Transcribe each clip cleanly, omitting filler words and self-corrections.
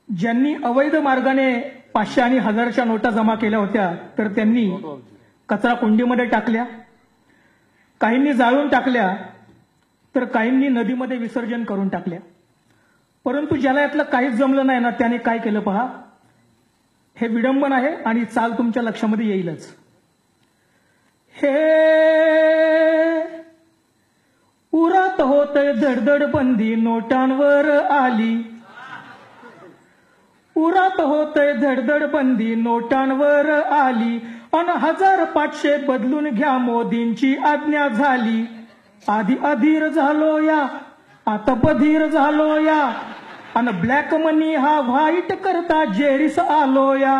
ज्यांनी अवैध मार्गाने 500 आणि 1000च्या नोटा जमा केल्या होत्या तर त्यांनी कचरा कुंडीमध्ये टाकल्या, काहींनी जाळून टाकल्या तर काहींनी नदीमध्ये विसर्जन करून टाकल्या. परंतु ज्याला यातलं काहीच जमलं नाही ना त्याने काय केलं पहा. हे विडंबन आहे आणि चाल तुमच्या लक्षामध्ये येईलच. हे उरात होतय धडधड बंदी नोटांवर आली, उरात होतय धडधड बंदी नोटांवर आली, अन 1500 बदलून घ्या मोदींची आज्ञा झाली. आधी अधीर झालो या आता बधीर झालो या, अन ब्लॅक मनी हा व्हाईट करता जेरीस आलो या,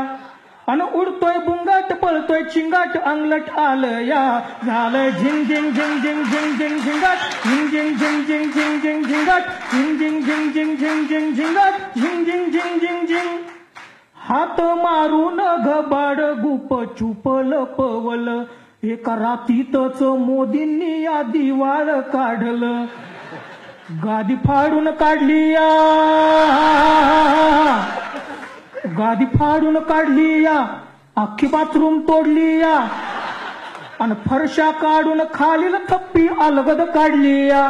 अन उडतोय बुंगाट पळतोय चिंगाट अंगलट आलं या, झालं झिंग झिंग झिंग झिंग झिंग झिंग झिंगाट झिंग झिंग झिंग झिंग झिंग झिंग झिंगाट झिंग झिंग झिंग झिंग झिंग झिंग झिंगाट झिंग झिंग झिंग झिंग झिंग. हात मारून घबाड गुप चुपल पवल, एका रातीतच मोदींनी या दिवाळ काढलं. गादी फाडून काढली या, गादी फाडून काढली या, अख्खी बाथरूम तोडली या, आणि फरशा काढून खालील थप्पी अलगद काढली या,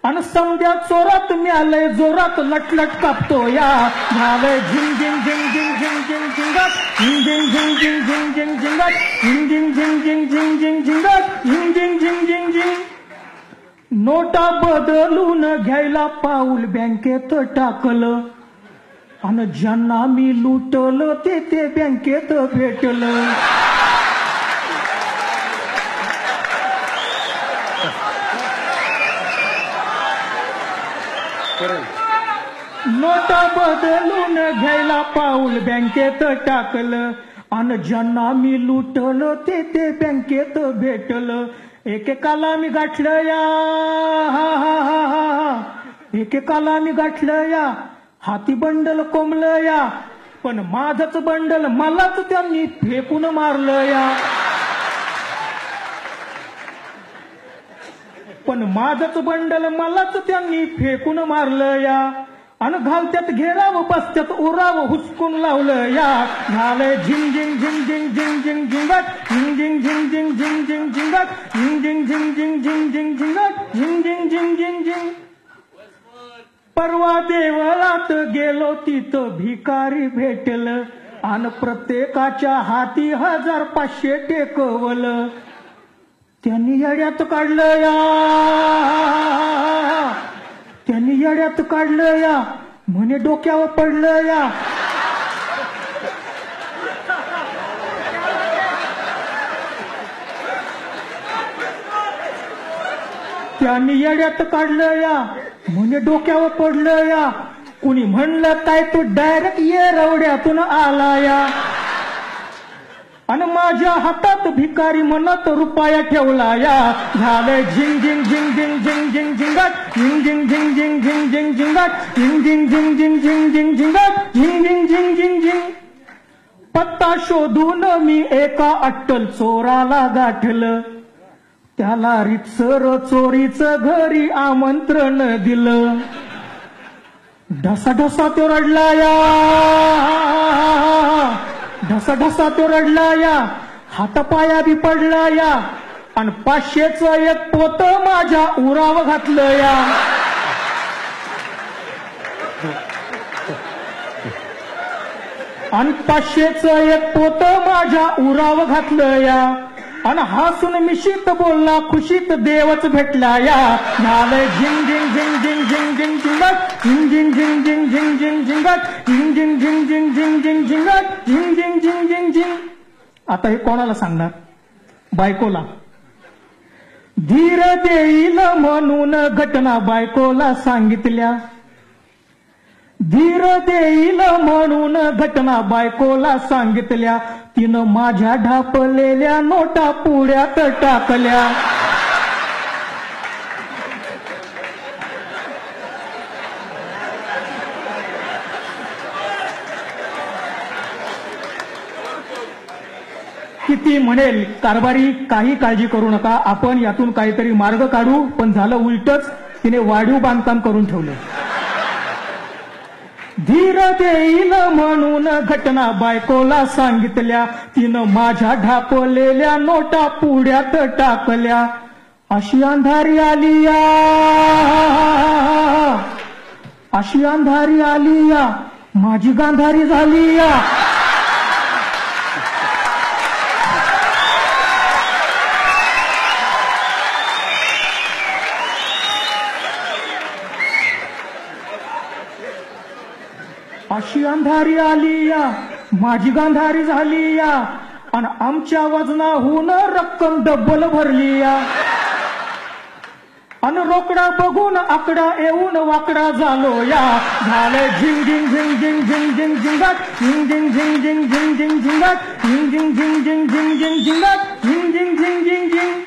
आणि समध्या चोरात मिळालंय जोरात लटलट कापतो या, झालंय झिंग झिंग झिंग झिंग झिंग झिंग झिंगाट झिंग झिंग झिंग झिंग झिंग झिंग झिंगाट झिंग झिंग झिंग झिंग झिंग झिंग झिंगाट झिंग झिंग झिंग झिंग झिंग. नोटा बदलून घ्यायला पाऊल बँकेत टाकलं, आणि ज्यांना मी लुटलं ते बँकेत भेटलं. नोटा बदलून घ्यायला पाऊल बँकेत टाकलं, आणि ज्यांना मी लुटलं ते बँकेत भेटलं. एकेकाला मी गाठलं या, हा हा हा हा, एकेकाला मी गाठलं या, हाती बंडल कोंबलं या, पण माझंच बंडल मलाच त्यांनी फेकून मारलं या, पण माझंच बंडल मलाच त्यांनी फेकून मारलं या, आणि घालत्यात घेराव बसत्यात उराव हुसकून लावलं या, झालंय झिंग झिंग झिंग झिंग झिंग झिंग झिंगाट झिंग झिंग झिंग झिंग झिंग झिंग झिंगाट झिंग झिंग झिंग झिंग झिंग झिंग झिंगाट झिंग झिंग झिंग झिंग झिंग. परवा देवळात गेलो तिथं भिकारी भेटलं, आणि प्रत्येकाच्या हाती 1500 टेकवलं. त्यांनी येड्यात काढलं या, त्यांनी येड्यात काढलं या, म्हणे डोक्यावर पडलं या. त्यांनी येड्यात काढलं या, म्हणे डोक्यावर पडलं या. कुणी म्हणलं काय तू डायरेक्ट ये रवड्यातून आला या, आणि माझ्या हातात भिकारी म्हणत रुपया ठेवला या, झालंय झिंग झिंग झिंग झिंग झिंग झिंग झिंगाट झिंग झिंग झिंग झिंग झिंग झिंग झिंगाट झिंग झिंग झिंग झिंग झिंग झिंग झिंगाट झिंग झिंग झिंग झिंग झिंग. पत्ता शोधून मी एका अट्टल चोराला गाठलं, त्याला रितसर चोरीचं घरी आमंत्रण दिलं. ढसा ढसा तो रडला या, ढसा ढसा तो रडला या, हातपाया बी पडला या, आणि 500चं एक पोत माझ्या उराव घातलं या. आणि 500चं एक पोत माझ्या उराव घातलं या, आणि हसून मिशीत बोलला खुशीत देवच भेटला या, झालंय झिंग झिंग झिंग झिंग झिंग झिंग झिंगाट झिंग झिंग झिंग झिंग झिंग झिंग झिंगाट झिंग झिंग झिंग झिंग झिंग झिंग झिंगाट झिंग झिंग झिंग झिंग झिंग. आता हे कोणाला सांगणार? बायकोला. धीर देईल म्हणून घटना बायकोला सांगितल्या, धीर देईल म्हणून घटना बायकोला सांगितल्या. तिनं माझ्या ढापलेल्या नोटा पुढ्यात टाकल्या. किती म्हणेल कारभारी काही काळजी करू नका, आपण यातून काहीतरी मार्ग काढू. पण झालं उलटच, तिने वाढीव बांधकाम करून ठेवलं. धीर देईल म्हणून घटना बायकोला सांगितल्या, तिनं माझ्या ढापलेल्या नोटा पुढ्यात टाकल्या. अशी अंधारी आली या, अशी अंधारी आली या, माझी गांधारी झाली या. अशी अंधारी आली या, माझी गांधारी झाली या, आणि आमच्या वजनाहून रक्कम डब्बल भरली या. अन रोकडा बघून आकडा येऊन वाकडा झालो या. झाले झिंग झिंग झिंग झिंग झिंग झिंग झिंगाट, झिंग झिंग झिंग झिंग झिंग झिंग झिंगाट, झिंग झिंग झिंग झिंग झिंग झिंग झिंगाट, झिंग झिंग झिंग झिंग झिंग.